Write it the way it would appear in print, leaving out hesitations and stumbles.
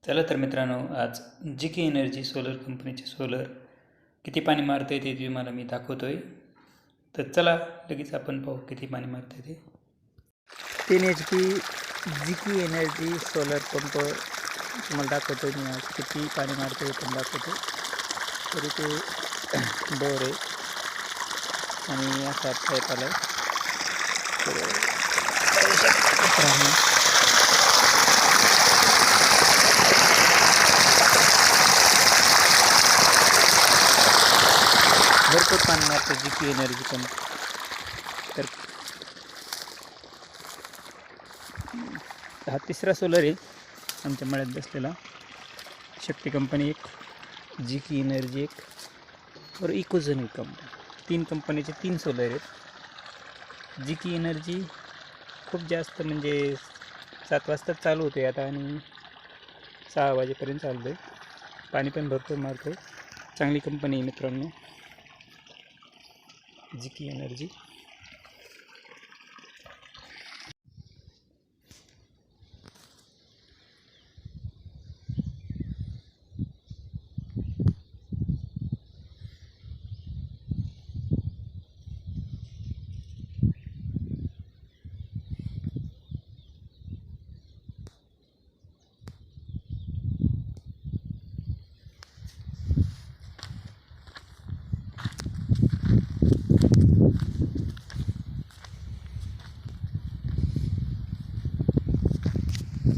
चला तर मित्रांनो, आज जी.के एनर्जी सोलर कंपनीचे सोलर किती पाणी मारते ते तुम्हाला मी दाखवतोय. तर चला लगेच आपण पाहू किती पाणी मारते ते. 3 HP GK energy solar pump तुम्हाला दाखवतोय मी आज किती पाणी मारते हे पण दाखवतो. तरी ते बोर आहे आणि असा पाईप आला आहे. भरपूर पाणी मारते जी.के एनर्जी पंप. तर हा तिसरा सोलर आहे आमच्या मळ्यात बसलेला. शक्ती कंपनी एक, जी.के एनर्जी एक और इकोझन एक कंपनी. 3 कंपनीचे 3 सोलर आहेत. जी.के एनर्जी खूप जास्त म्हणजे 7 वाजता चालू होते आता आणि 6 वाजेपर्यंत चालतं आहे. पाणी पण भरपूर मारतो. चांगली कंपनी आहे मित्रांनो, जी.के एनर्जी.